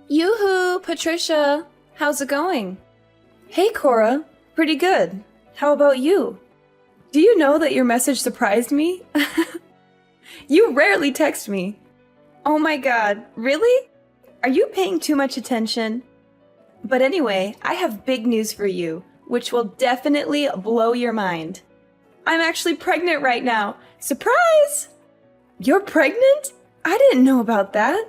Yoo-hoo, Patricia! How's it going? Hey, Cora. Pretty good. How about you? Do you know that your message surprised me? You rarely text me. Oh my god, really? Are you paying too much attention? But anyway, I have big news for you, which will definitely blow your mind. I'm actually pregnant right now. Surprise! You're pregnant? I didn't know about that.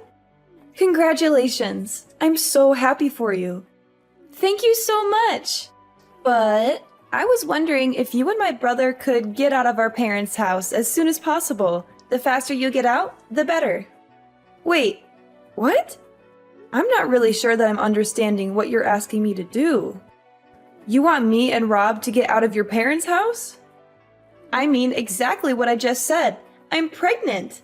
Congratulations. I'm so happy for you. Thank you so much. But I was wondering if you and my brother could get out of our parents' house as soon as possible. The faster you get out, the better. Wait, what? I'm not really sure that I'm understanding what you're asking me to do. You want me and Rob to get out of your parents' house? I mean exactly what I just said. I'm pregnant.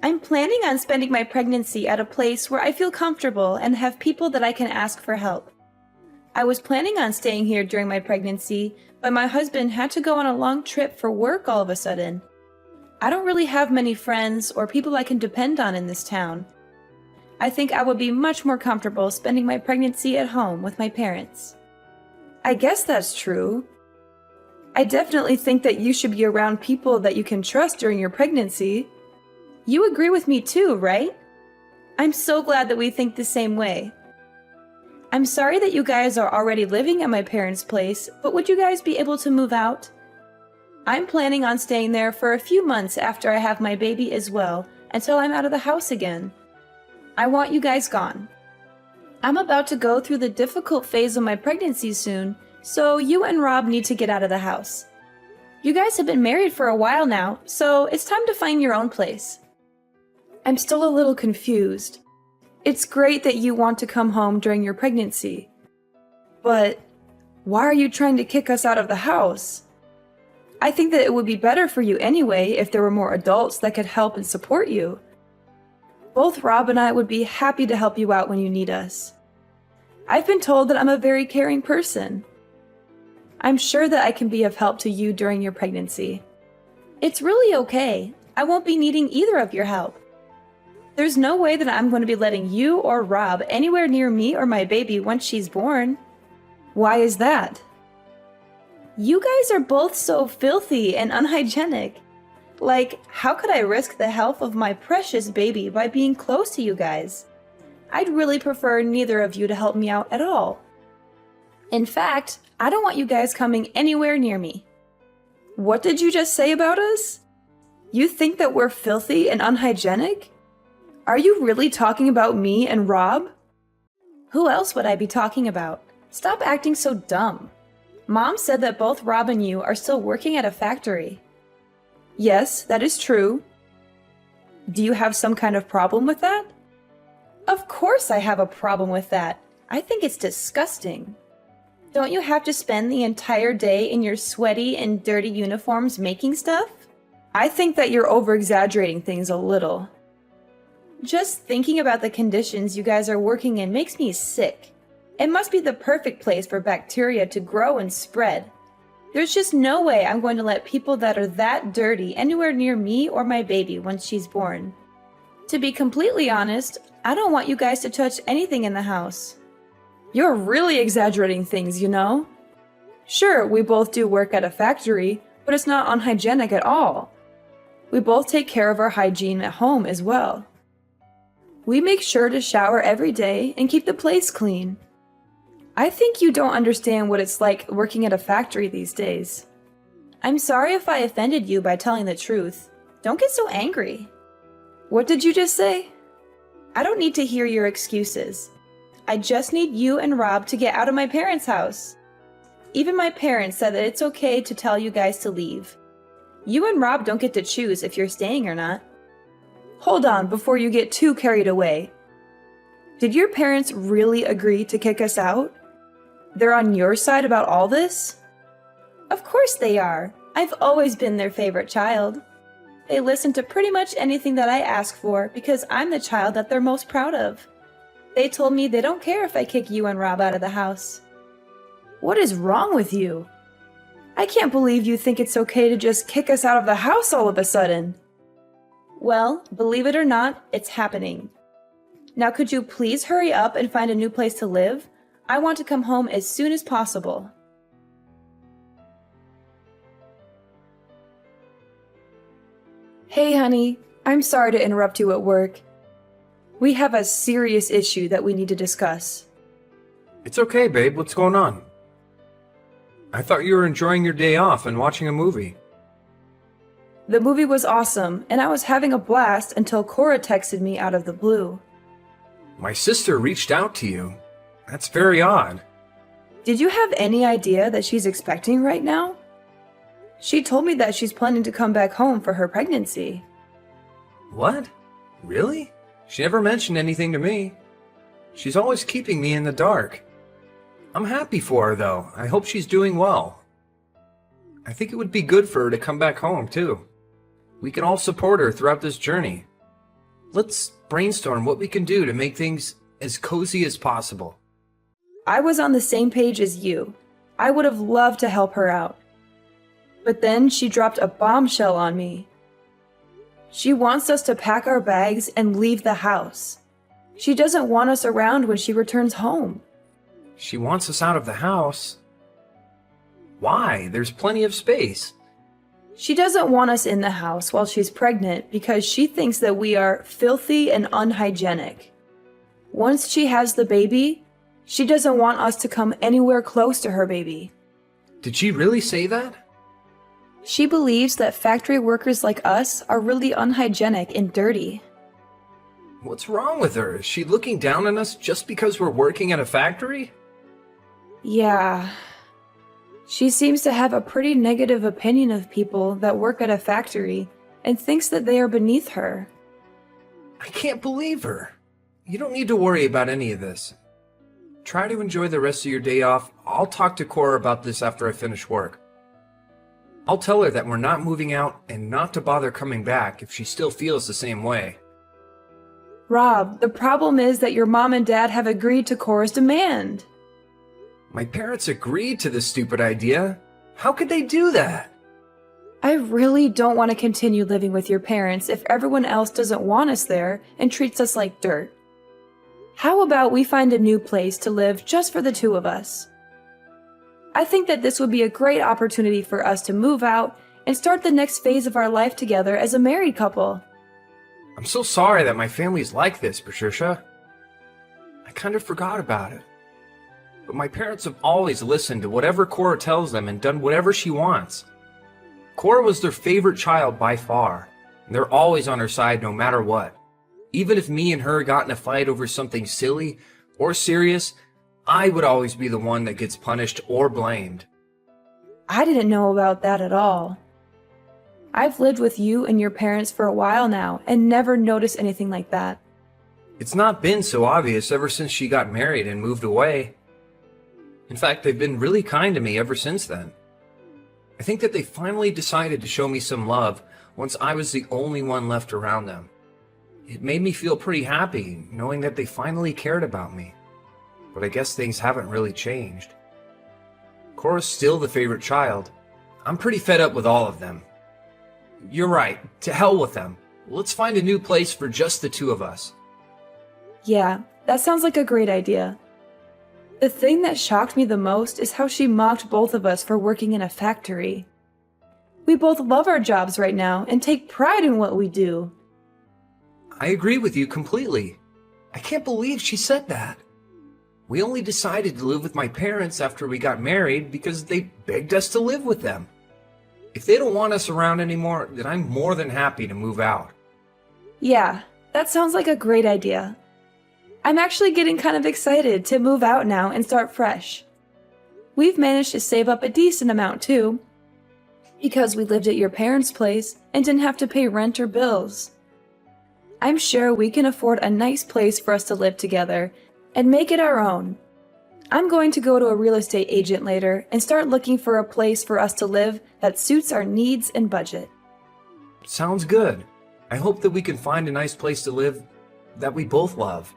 I'm planning on spending my pregnancy at a place where I feel comfortable and have people that I can ask for help. I was planning on staying here during my pregnancy, but my husband had to go on a long trip for work all of a sudden. I don't really have many friends or people I can depend on in this town. I think I would be much more comfortable spending my pregnancy at home with my parents. I guess that's true. I definitely think that you should be around people that you can trust during your pregnancy. You agree with me too, right? I'm so glad that we think the same way. I'm sorry that you guys are already living at my parents' place, but would you guys be able to move out? I'm planning on staying there for a few months after I have my baby as well, until I'm out of the house again. I want you guys gone. I'm about to go through the difficult phase of my pregnancy soon, so you and Rob need to get out of the house. You guys have been married for a while now, so it's time to find your own place. I'm still a little confused. It's great that you want to come home during your pregnancy. But why are you trying to kick us out of the house? I think that it would be better for you anyway if there were more adults that could help and support you. Both Rob and I would be happy to help you out when you need us. I've been told that I'm a very caring person. I'm sure that I can be of help to you during your pregnancy. It's really okay. I won't be needing either of your help. There's no way that I'm going to be letting you or Rob anywhere near me or my baby once she's born. Why is that? You guys are both so filthy and unhygienic. Like, how could I risk the health of my precious baby by being close to you guys? I'd really prefer neither of you to help me out at all. In fact, I don't want you guys coming anywhere near me. What did you just say about us? You think that we're filthy and unhygienic? Are you really talking about me and Rob? Who else would I be talking about? Stop acting so dumb. Mom said that both Rob and you are still working at a factory. Yes, that is true. Do you have some kind of problem with that? Of course I have a problem with that. I think it's disgusting. Don't you have to spend the entire day in your sweaty and dirty uniforms making stuff? I think that you're over-exaggerating things a little. Just thinking about the conditions you guys are working in makes me sick. It must be the perfect place for bacteria to grow and spread. There's just no way I'm going to let people that are that dirty anywhere near me or my baby once she's born. To be completely honest, I don't want you guys to touch anything in the house. You're really exaggerating things, you know? Sure, we both do work at a factory, but it's not unhygienic at all. We both take care of our hygiene at home as well. We make sure to shower every day and keep the place clean. I think you don't understand what it's like working at a factory these days. I'm sorry if I offended you by telling the truth. Don't get so angry. What did you just say? I don't need to hear your excuses. I just need you and Rob to get out of my parents' house. Even my parents said that it's okay to tell you guys to leave. You and Rob don't get to choose if you're staying or not. Hold on before you get too carried away. Did your parents really agree to kick us out? They're on your side about all this? Of course they are. I've always been their favorite child. They listen to pretty much anything that I ask for because I'm the child that they're most proud of. They told me they don't care if I kick you and Rob out of the house. What is wrong with you? I can't believe you think it's okay to just kick us out of the house all of a sudden. Well, believe it or not, it's happening. Now could you please hurry up and find a new place to live? I want to come home as soon as possible. Hey honey, I'm sorry to interrupt you at work. We have a serious issue that we need to discuss. It's okay, babe. What's going on? I thought you were enjoying your day off and watching a movie. The movie was awesome, and I was having a blast until Cora texted me out of the blue. My sister reached out to you. That's very odd. Did you have any idea that she's expecting right now? She told me that she's planning to come back home for her pregnancy. What? Really? She never mentioned anything to me. She's always keeping me in the dark. I'm happy for her, though. I hope she's doing well. I think it would be good for her to come back home, too. We can all support her throughout this journey. Let's brainstorm what we can do to make things as cozy as possible. I was on the same page as you. I would have loved to help her out. But then she dropped a bombshell on me. She wants us to pack our bags and leave the house. She doesn't want us around when she returns home. She wants us out of the house? Why? There's plenty of space. She doesn't want us in the house while she's pregnant because she thinks that we are filthy and unhygienic. Once she has the baby, she doesn't want us to come anywhere close to her baby. Did she really say that? She believes that factory workers like us are really unhygienic and dirty. What's wrong with her? Is she looking down on us just because we're working at a factory? Yeah. She seems to have a pretty negative opinion of people that work at a factory and thinks that they are beneath her. I can't believe her. You don't need to worry about any of this. Try to enjoy the rest of your day off. I'll talk to Cora about this after I finish work. I'll tell her that we're not moving out and not to bother coming back if she still feels the same way. Rob, the problem is that your mom and dad have agreed to Cora's demand. My parents agreed to this stupid idea. How could they do that? I really don't want to continue living with your parents if everyone else doesn't want us there and treats us like dirt. How about we find a new place to live just for the two of us? I think that this would be a great opportunity for us to move out and start the next phase of our life together as a married couple. I'm so sorry that my family's like this, Patricia. I kind of forgot about it. But my parents have always listened to whatever Cora tells them and done whatever she wants. Cora was their favorite child by far, and they're always on her side no matter what. Even if me and her got in a fight over something silly or serious, I would always be the one that gets punished or blamed. I didn't know about that at all. I've lived with you and your parents for a while now and never noticed anything like that. It's not been so obvious ever since she got married and moved away. In fact, they've been really kind to me ever since then. I think that they finally decided to show me some love once I was the only one left around them. It made me feel pretty happy knowing that they finally cared about me. But I guess things haven't really changed. Cora's still the favorite child. I'm pretty fed up with all of them. You're right, to hell with them. Let's find a new place for just the two of us. Yeah, that sounds like a great idea. The thing that shocked me the most is how she mocked both of us for working in a factory. We both love our jobs right now and take pride in what we do. I agree with you completely. I can't believe she said that. We only decided to live with my parents after we got married because they begged us to live with them. If they don't want us around anymore, then I'm more than happy to move out. Yeah, that sounds like a great idea. I'm actually getting kind of excited to move out now and start fresh. We've managed to save up a decent amount too, because we lived at your parents' place and didn't have to pay rent or bills. I'm sure we can afford a nice place for us to live together and make it our own. I'm going to go to a real estate agent later and start looking for a place for us to live that suits our needs and budget. Sounds good. I hope that we can find a nice place to live that we both love.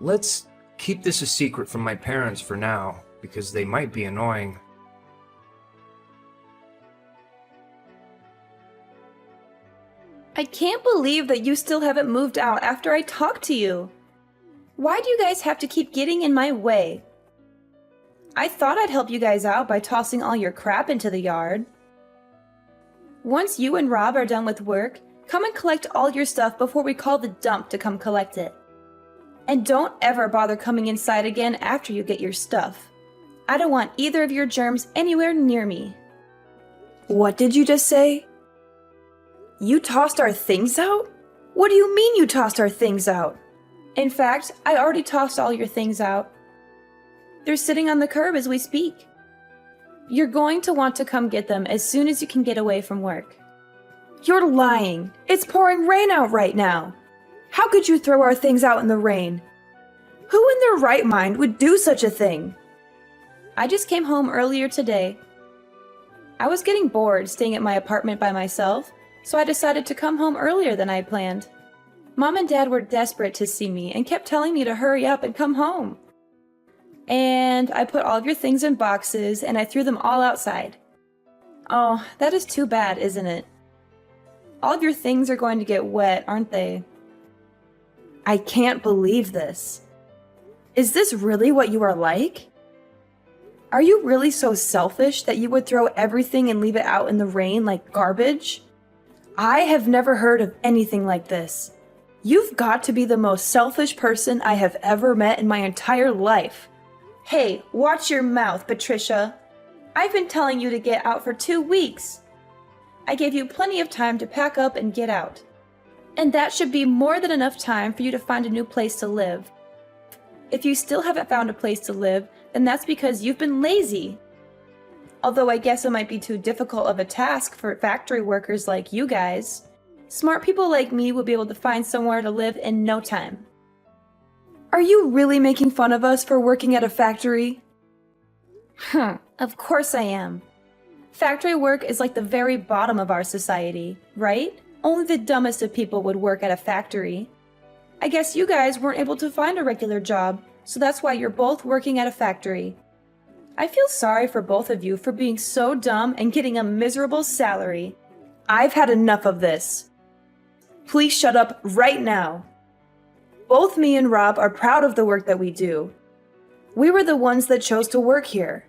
Let's keep this a secret from my parents for now, because they might be annoying. I can't believe that you still haven't moved out after I talked to you. Why do you guys have to keep getting in my way? I thought I'd help you guys out by tossing all your crap into the yard. Once you and Rob are done with work, come and collect all your stuff before we call the dump to come collect it. And don't ever bother coming inside again after you get your stuff. I don't want either of your germs anywhere near me. What did you just say? You tossed our things out? What do you mean you tossed our things out? In fact, I already tossed all your things out. They're sitting on the curb as we speak. You're going to want to come get them as soon as you can get away from work. You're lying. It's pouring rain out right now. How could you throw our things out in the rain? Who in their right mind would do such a thing? I just came home earlier today. I was getting bored staying at my apartment by myself, so I decided to come home earlier than I planned. Mom and Dad were desperate to see me and kept telling me to hurry up and come home. And I put all of your things in boxes and I threw them all outside. Oh, that is too bad, isn't it? All of your things are going to get wet, aren't they? I can't believe this. Is this really what you are like? Are you really so selfish that you would throw everything and leave it out in the rain like garbage? I have never heard of anything like this. You've got to be the most selfish person I have ever met in my entire life. Hey, watch your mouth, Patricia. I've been telling you to get out for 2 weeks. I gave you plenty of time to pack up and get out. And that should be more than enough time for you to find a new place to live. If you still haven't found a place to live, then that's because you've been lazy. Although I guess it might be too difficult of a task for factory workers like you guys. Smart people like me will be able to find somewhere to live in no time. Are you really making fun of us for working at a factory? Of course I am. Factory work is like the very bottom of our society, right? Only the dumbest of people would work at a factory. I guess you guys weren't able to find a regular job, so that's why you're both working at a factory. I feel sorry for both of you for being so dumb and getting a miserable salary. I've had enough of this. Please shut up right now. Both me and Rob are proud of the work that we do. We were the ones that chose to work here.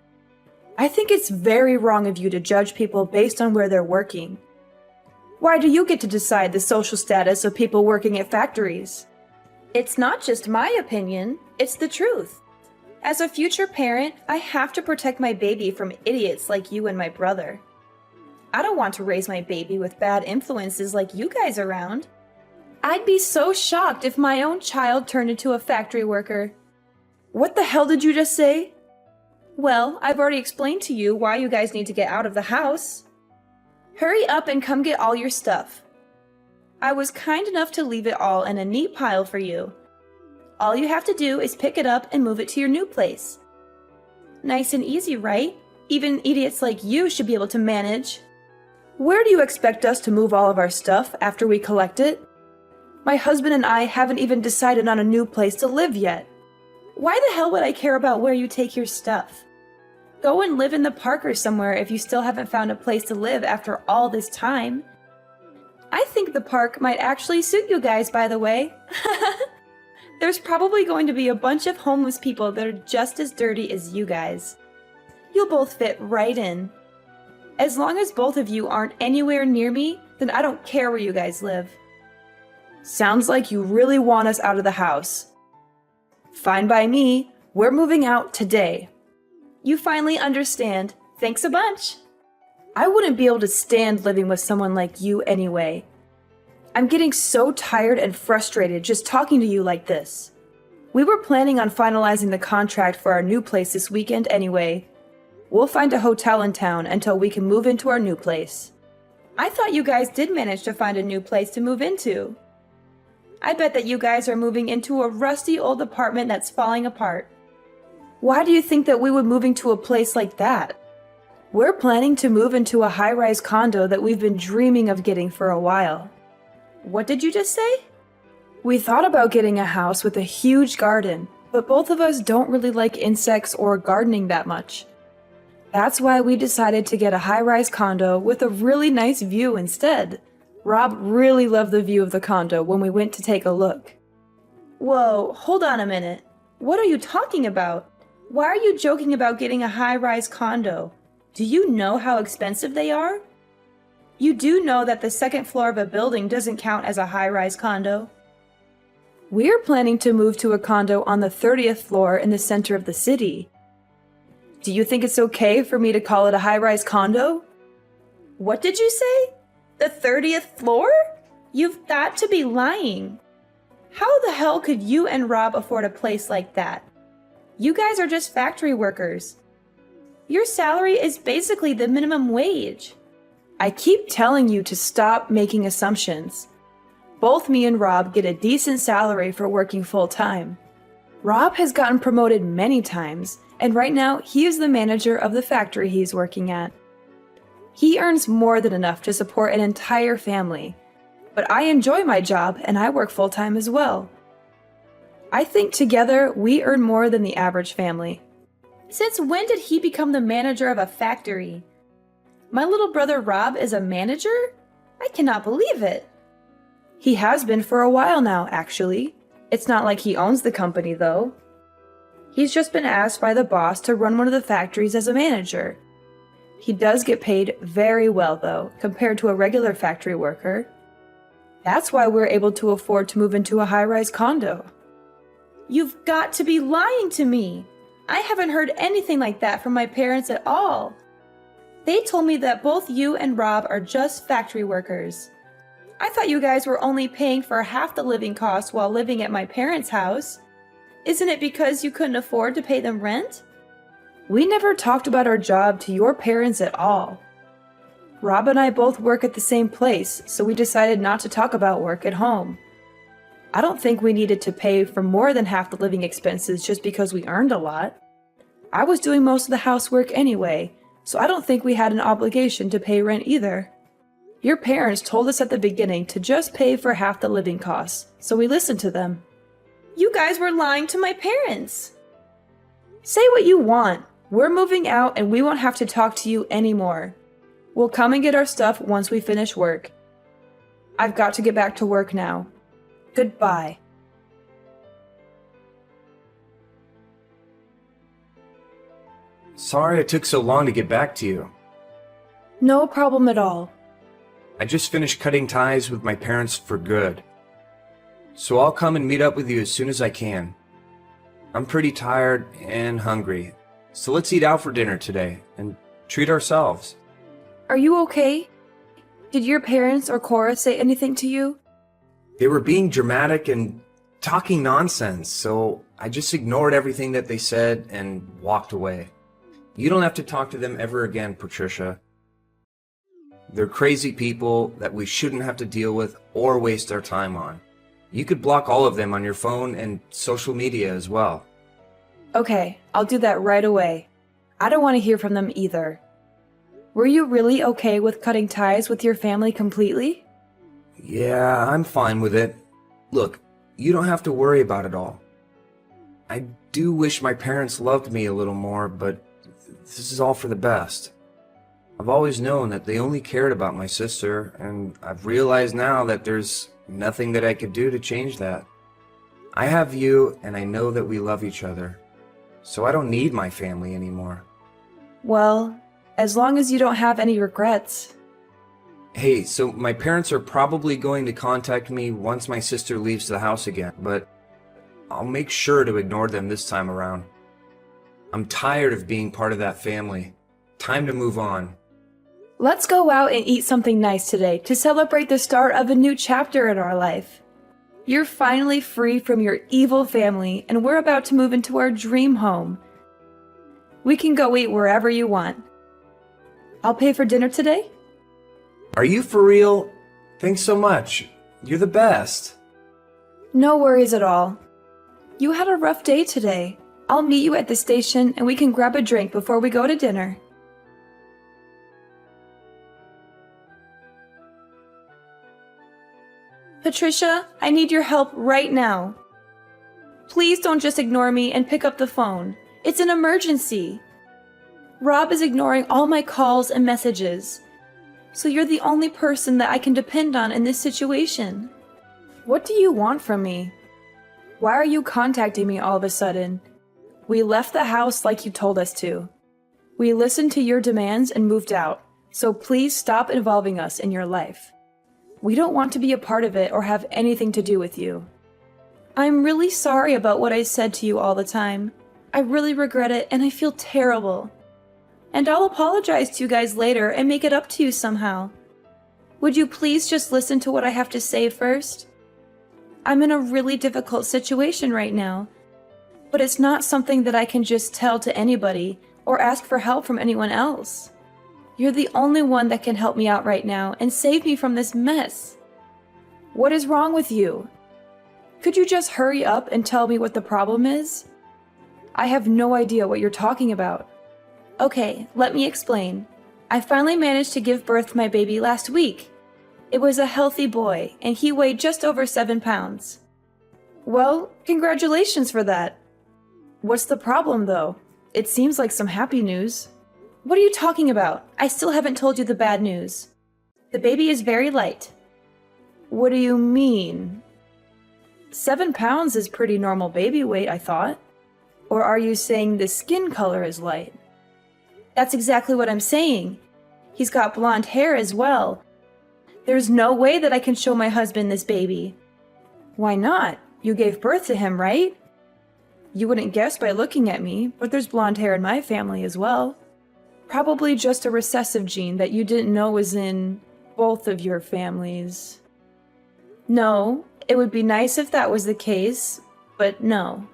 I think it's very wrong of you to judge people based on where they're working. Why do you get to decide the social status of people working at factories? It's not just my opinion, it's the truth. As a future parent, I have to protect my baby from idiots like you and my brother. I don't want to raise my baby with bad influences like you guys around. I'd be so shocked if my own child turned into a factory worker. What the hell did you just say? Well, I've already explained to you why you guys need to get out of the house. Hurry up and come get all your stuff. I was kind enough to leave it all in a neat pile for you. All you have to do is pick it up and move it to your new place. Nice and easy, right? Even idiots like you should be able to manage. Where do you expect us to move all of our stuff after we collect it? My husband and I haven't even decided on a new place to live yet. Why the hell would I care about where you take your stuff? Go and live in the park or somewhere if you still haven't found a place to live after all this time. I think the park might actually suit you guys, by the way. There's probably going to be a bunch of homeless people that are just as dirty as you guys. You'll both fit right in. As long as both of you aren't anywhere near me, then I don't care where you guys live. Sounds like you really want us out of the house. Fine by me. We're moving out today. You finally understand. Thanks a bunch. I wouldn't be able to stand living with someone like you anyway. I'm getting so tired and frustrated just talking to you like this. We were planning on finalizing the contract for our new place this weekend anyway. We'll find a hotel in town until we can move into our new place. I thought you guys did manage to find a new place to move into. I bet that you guys are moving into a rusty old apartment that's falling apart. Why do you think that we would move into a place like that? We're planning to move into a high-rise condo that we've been dreaming of getting for a while. What did you just say? We thought about getting a house with a huge garden, but both of us don't really like insects or gardening that much. That's why we decided to get a high-rise condo with a really nice view instead. Rob really loved the view of the condo when we went to take a look. Whoa, hold on a minute. What are you talking about? Why are you joking about getting a high-rise condo? Do you know how expensive they are? You do know that the second floor of a building doesn't count as a high-rise condo. We're planning to move to a condo on the 30th floor in the center of the city. Do you think it's okay for me to call it a high-rise condo? What did you say? The 30th floor? You've got to be lying. How the hell could you and Rob afford a place like that? You guys are just factory workers. Your salary is basically the minimum wage. I keep telling you to stop making assumptions. Both me and Rob get a decent salary for working full-time. Rob has gotten promoted many times, and right now he is the manager of the factory he's working at. He earns more than enough to support an entire family, but I enjoy my job and I work full-time as well. I think together we earn more than the average family. Since when did he become the manager of a factory? My little brother Rob is a manager? I cannot believe it. He has been for a while now, actually. It's not like he owns the company, though. He's just been asked by the boss to run one of the factories as a manager. He does get paid very well, though, compared to a regular factory worker. That's why we're able to afford to move into a high-rise condo. You've got to be lying to me! I haven't heard anything like that from my parents at all. They told me that both you and Rob are just factory workers. I thought you guys were only paying for half the living costs while living at my parents' house. Isn't it because you couldn't afford to pay them rent? We never talked about our job to your parents at all. Rob and I both work at the same place, so we decided not to talk about work at home. I don't think we needed to pay for more than half the living expenses just because we earned a lot. I was doing most of the housework anyway, so I don't think we had an obligation to pay rent either. Your parents told us at the beginning to just pay for half the living costs, so we listened to them. You guys were lying to my parents. Say what you want. We're moving out and we won't have to talk to you anymore. We'll come and get our stuff once we finish work. I've got to get back to work now. Goodbye. Sorry it took so long to get back to you. No problem at all. I just finished cutting ties with my parents for good. So I'll come and meet up with you as soon as I can. I'm pretty tired and hungry, so let's eat out for dinner today and treat ourselves. Are you okay? Did your parents or Cora say anything to you? They were being dramatic and talking nonsense, so I just ignored everything that they said and walked away. You don't have to talk to them ever again, Patricia. They're crazy people that we shouldn't have to deal with or waste our time on. You could block all of them on your phone and social media as well. Okay, I'll do that right away. I don't want to hear from them either. Were you really okay with cutting ties with your family completely? Yeah, I'm fine with it. Look, you don't have to worry about it all. I do wish my parents loved me a little more, but this is all for the best. I've always known that they only cared about my sister, and I've realized now that there's nothing that I could do to change that. I have you, and I know that we love each other, so I don't need my family anymore. Well, as long as you don't have any regrets. Hey, so my parents are probably going to contact me once my sister leaves the house again, but I'll make sure to ignore them this time around. I'm tired of being part of that family. Time to move on. Let's go out and eat something nice today to celebrate the start of a new chapter in our life. You're finally free from your evil family, and we're about to move into our dream home. We can go eat wherever you want. I'll pay for dinner today. Are you for real? Thanks so much. You're the best. No worries at all. You had a rough day today. I'll meet you at the station and we can grab a drink before we go to dinner. Patricia, I need your help right now. Please don't just ignore me and pick up the phone. It's an emergency. Rob is ignoring all my calls and messages. So you're the only person that I can depend on in this situation. What do you want from me? Why are you contacting me all of a sudden? We left the house like you told us to. We listened to your demands and moved out, so please stop involving us in your life. We don't want to be a part of it or have anything to do with you. I'm really sorry about what I said to you all the time. I really regret it and I feel terrible. And I'll apologize to you guys later and make it up to you somehow. Would you please just listen to what I have to say first? I'm in a really difficult situation right now, but it's not something that I can just tell to anybody or ask for help from anyone else. You're the only one that can help me out right now and save me from this mess. What is wrong with you? Could you just hurry up and tell me what the problem is? I have no idea what you're talking about. Okay, let me explain. I finally managed to give birth to my baby last week. It was a healthy boy, and he weighed just over 7 pounds. Well, congratulations for that. What's the problem, though? It seems like some happy news. What are you talking about? I still haven't told you the bad news. The baby is very light. What do you mean? 7 pounds is pretty normal baby weight, I thought. Or are you saying the skin color is light? That's exactly what I'm saying. He's got blonde hair as well. There's no way that I can show my husband this baby. Why not? You gave birth to him, right? You wouldn't guess by looking at me, but there's blonde hair in my family as well. Probably just a recessive gene that you didn't know was in both of your families. No, it would be nice if that was the case, but no.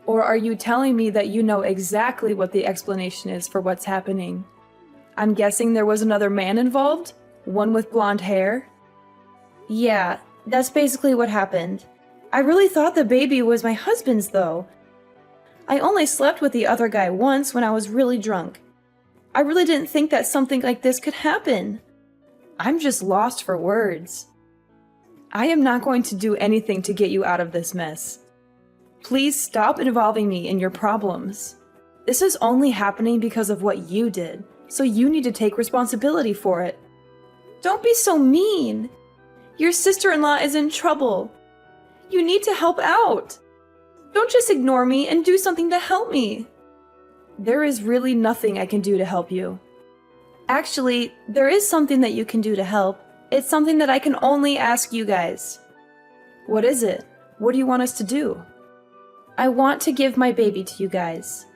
Or are you telling me that you know exactly what the explanation is for what's happening? I'm guessing there was another man involved? One with blonde hair? Yeah, that's basically what happened. I really thought the baby was my husband's, though. I only slept with the other guy once when I was really drunk. I really didn't think that something like this could happen. I'm just lost for words. I am not going to do anything to get you out of this mess. Please stop involving me in your problems. This is only happening because of what you did, so you need to take responsibility for it. Don't be so mean. Your sister-in-law is in trouble. You need to help out. Don't just ignore me and do something to help me. There is really nothing I can do to help you. Actually, there is something that you can do to help. It's something that I can only ask you guys. What is it? What do you want us to do? I want to give my baby to you guys.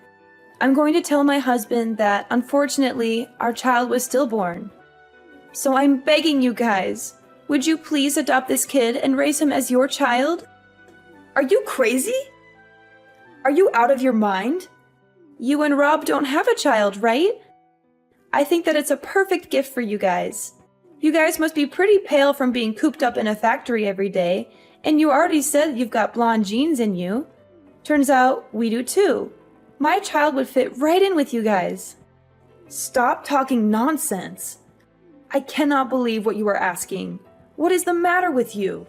I'm going to tell my husband that, unfortunately, our child was stillborn. So I'm begging you guys, would you please adopt this kid and raise him as your child? Are you crazy? Are you out of your mind? You and Rob don't have a child, right? I think that it's a perfect gift for you guys. You guys must be pretty pale from being cooped up in a factory every day, and you already said you've got blonde genes in you. Turns out we do too. My child would fit right in with you guys. Stop talking nonsense. I cannot believe what you are asking. What is the matter with you?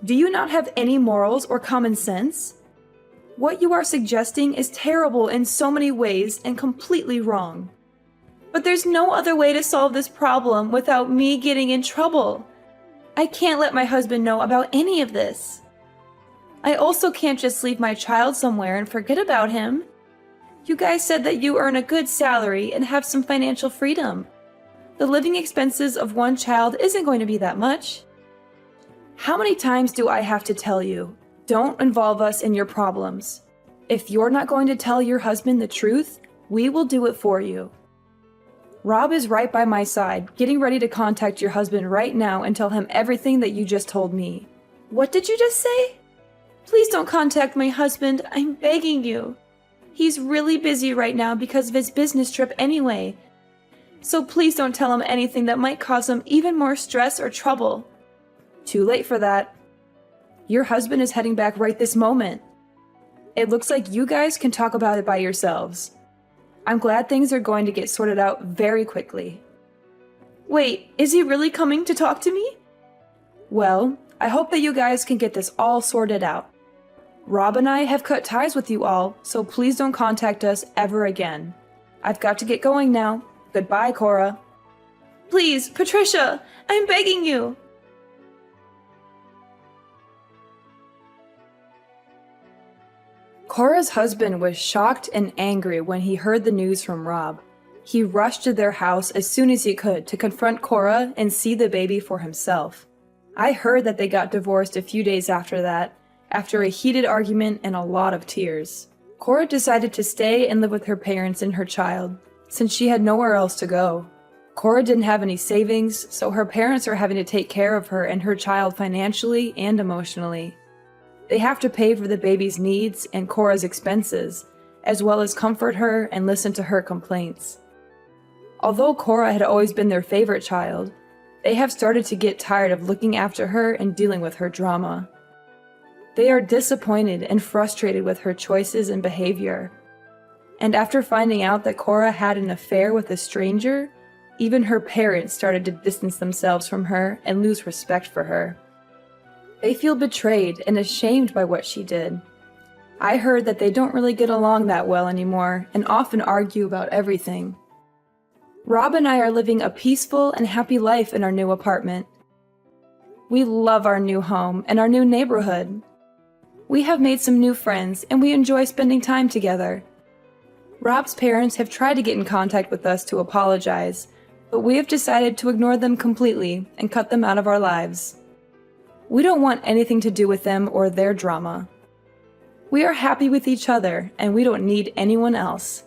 Do you not have any morals or common sense? What you are suggesting is terrible in so many ways and completely wrong. But there's no other way to solve this problem without me getting in trouble. I can't let my husband know about any of this. I also can't just leave my child somewhere and forget about him. You guys said that you earn a good salary and have some financial freedom. The living expenses of one child isn't going to be that much. How many times do I have to tell you? Don't involve us in your problems. If you're not going to tell your husband the truth, we will do it for you. Rob is right by my side, getting ready to contact your husband right now and tell him everything that you just told me. What did you just say? Please don't contact my husband, I'm begging you. He's really busy right now because of his business trip anyway. So please don't tell him anything that might cause him even more stress or trouble. Too late for that. Your husband is heading back right this moment. It looks like you guys can talk about it by yourselves. I'm glad things are going to get sorted out very quickly. Wait, is he really coming to talk to me? Well, I hope that you guys can get this all sorted out. Rob and I have cut ties with you all, so please don't contact us ever again. I've got to get going now. Goodbye, Cora. Please, Patricia, I'm begging you. Cora's husband was shocked and angry when he heard the news from Rob. He rushed to their house as soon as he could to confront Cora and see the baby for himself. I heard that they got divorced a few days after that, after a heated argument and a lot of tears. Cora decided to stay and live with her parents and her child, since she had nowhere else to go. Cora didn't have any savings, so her parents are having to take care of her and her child financially and emotionally. They have to pay for the baby's needs and Cora's expenses, as well as comfort her and listen to her complaints. Although Cora had always been their favorite child, they have started to get tired of looking after her and dealing with her drama. They are disappointed and frustrated with her choices and behavior. And after finding out that Cora had an affair with a stranger, even her parents started to distance themselves from her and lose respect for her. They feel betrayed and ashamed by what she did. I heard that they don't really get along that well anymore and often argue about everything. Rob and I are living a peaceful and happy life in our new apartment. We love our new home and our new neighborhood. We have made some new friends and we enjoy spending time together. Rob's parents have tried to get in contact with us to apologize, but we have decided to ignore them completely and cut them out of our lives. We don't want anything to do with them or their drama. We are happy with each other and we don't need anyone else.